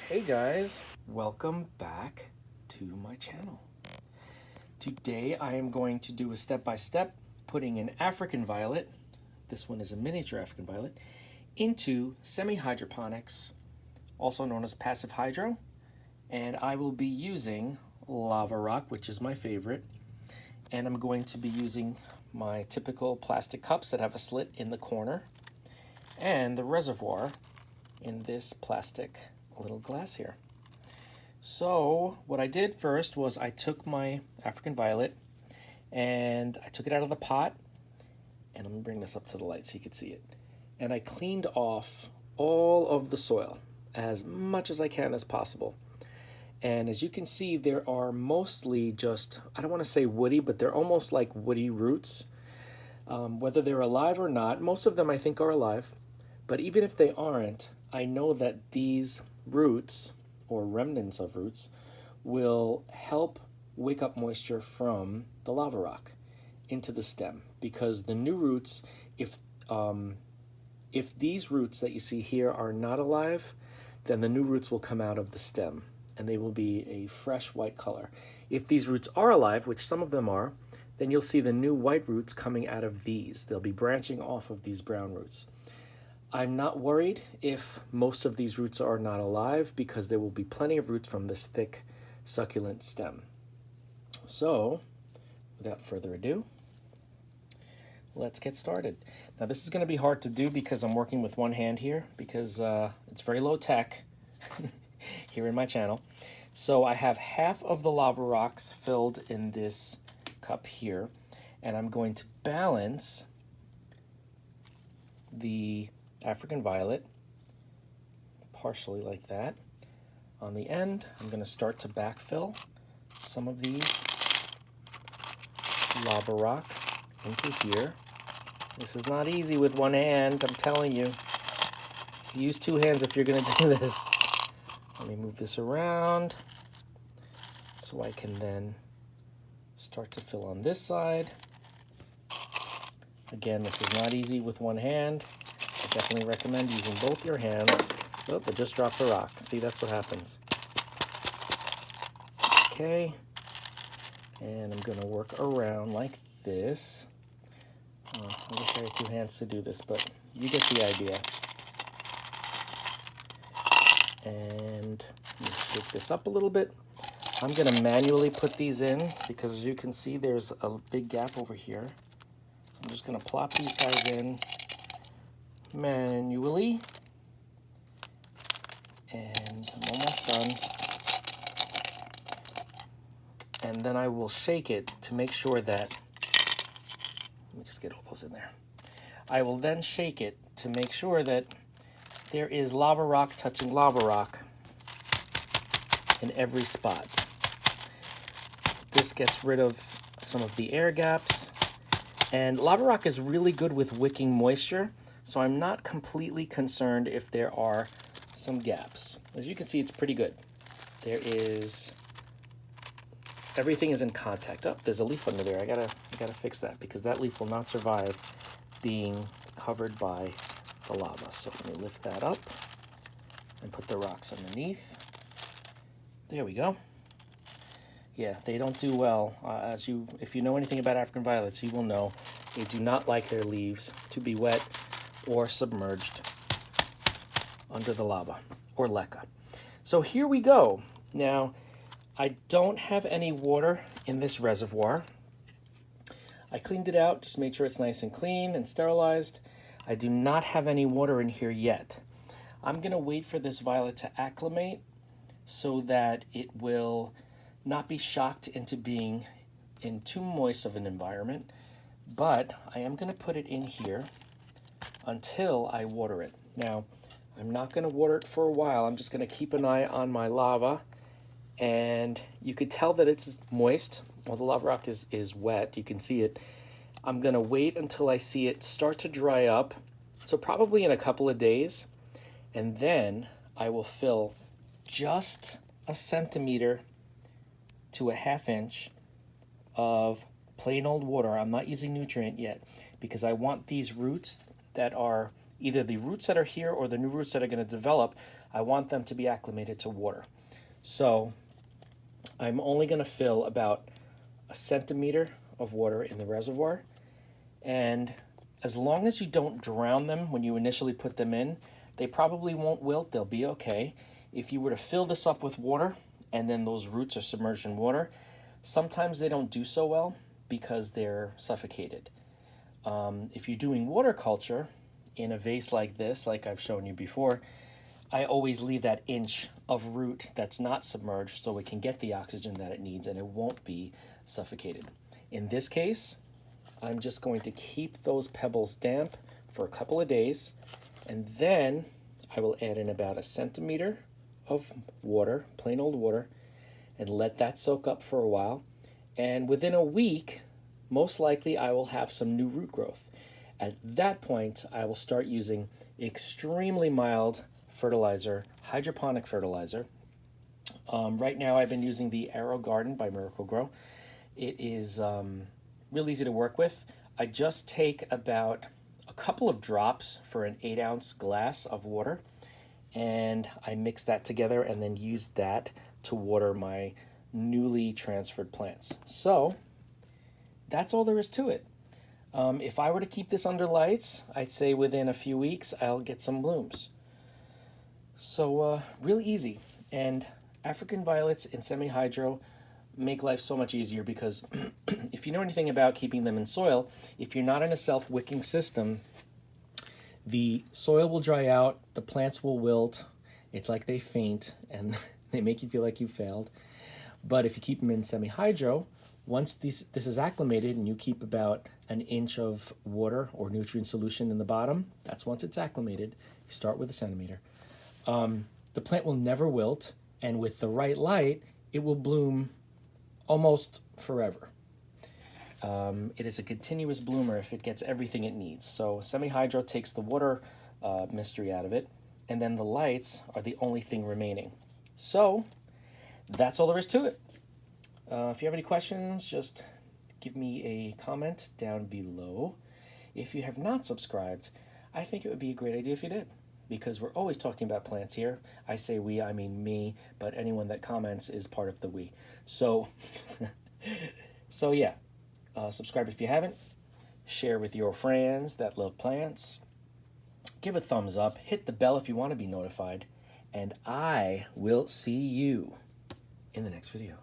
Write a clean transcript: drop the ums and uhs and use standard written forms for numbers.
Hey guys, welcome back to my channel. Today I am going to do a step-by-step putting an African violet, this one is a miniature African violet, into semi-hydroponics, also known as passive hydro, and I will be using lava rock, which is my favorite, and I'm going to be using my typical plastic cups that have a slit in the corner and the reservoir in this plastic little glass here. So what I did first was I took my African violet and I took it out of the pot, and let me bring this up to the light so you can see it. And I cleaned off all of the soil as much as I can as possible. And as you can see, there are mostly just, I don't want to say woody, but they're almost like woody roots. Whether they're alive or not, most of them I think are alive. But even if they aren't, I know that these roots, or remnants of roots, will help wake up moisture from the lava rock into the stem, because the new roots, if these roots that you see here are not alive, then the new roots will come out of the stem and they will be a fresh white color. If these roots are alive, which some of them are, then you'll see the new white roots coming out of these. They'll be branching off of these brown roots. I'm not worried if most of these roots are not alive, because there will be plenty of roots from this thick, succulent stem. So, without further ado, let's get started. Now this is going to be hard to do because I'm working with one hand here, because it's very low tech here in my channel. So I have half of the lava rocks filled in this cup here, and I'm going to balance the African violet partially like that. On the end, I'm going to start to backfill some of these lava rock into here. This is not easy with one hand, I'm telling you. Use two hands if you're going to do this. Let me move this around so I can then start to fill on this side. Again, this is not easy with one hand. I definitely recommend using both your hands. Oh, I just dropped the rock. See, that's what happens. Okay. And I'm going to work around like this. I wish I had two hands to do this, but you get the idea. And let me shake this up a little bit. I'm going to manually put these in because, as you can see, there's a big gap over here. So I'm just going to plop these guys in manually. And I'm almost done. And then I will shake it to make sure that, let me just get all those in there. I will then shake it to make sure that there is lava rock touching lava rock in every spot. This gets rid of some of the air gaps. And lava rock is really good with wicking moisture, so I'm not completely concerned if there are some gaps. As you can see, it's pretty good. There is, everything is in contact. Oh, there's a leaf under there. I gotta fix that, because that leaf will not survive being covered by the lava. So let me lift that up and put the rocks underneath. There we go. Yeah, they don't do well. If you know anything about African violets, you will know they do not like their leaves to be wet or submerged under the lava or leca. So here we go. Now, I don't have any water in this reservoir. I cleaned it out, just made sure it's nice and clean and sterilized. I do not have any water in here yet. I'm going to wait for this violet to acclimate so that it will not be shocked into being in too moist of an environment. But I am going to put it in here until I water it. Now, I'm not going to water it for a while. I'm just going to keep an eye on my lava. And you could tell that it's moist. Well, the lava rock is wet. You can see it. I'm going to wait until I see it start to dry up. So probably in a couple of days. And then I will fill just a centimeter to a ½ inch of plain old water. I'm not using nutrient yet, because I want these roots that are either the roots that are here or the new roots that are going to develop, I want them to be acclimated to water. So I'm only going to fill about a centimeter of water in the reservoir. And as long as you don't drown them when you initially put them in, they probably won't wilt. They'll be okay. If you were to fill this up with water and then those roots are submerged in water, sometimes they don't do so well because they're suffocated. If you're doing water culture in a vase like this, like I've shown you before, I always leave that inch of root that's not submerged so it can get the oxygen that it needs and it won't be suffocated. In this case, I'm just going to keep those pebbles damp for a couple of days, and then I will add in about a centimeter of water, plain old water, and let that soak up for a while. And within a week, most likely I will have some new root growth. At that point, I will start using extremely mild fertilizer, hydroponic fertilizer. Right now I've been using the AeroGarden by Miracle-Gro. It is real easy to work with. I just take about a couple of drops for an 8-ounce glass of water, and I mix that together and then use that to water my newly transferred plants. So that's all there is to it. If I were to keep this under lights, I'd say within a few weeks I'll get some blooms. So really easy. And African violets in semi-hydro make life so much easier because if you know anything about keeping them in soil, if you're not in a self-wicking system, the soil will dry out, the plants will wilt, it's like they faint, and they make you feel like you failed. But if you keep them in semi-hydro, once this is acclimated and you keep about an inch of water or nutrient solution in the bottom, that's once it's acclimated. You start with a centimeter. The plant will never wilt, and with the right light, it will bloom almost forever. It is a continuous bloomer if it gets everything it needs. So semi-hydro takes the water mystery out of it, and then the lights are the only thing remaining. So that's all there is to it. If you have any questions, just give me a comment down below. If you have not subscribed, I think it would be a great idea if you did, because we're always talking about plants here. I say we, I mean me, but anyone that comments is part of the we. So, so yeah, subscribe if you haven't. Share with your friends that love plants. Give a thumbs up. Hit the bell if you want to be notified. And I will see you in the next video.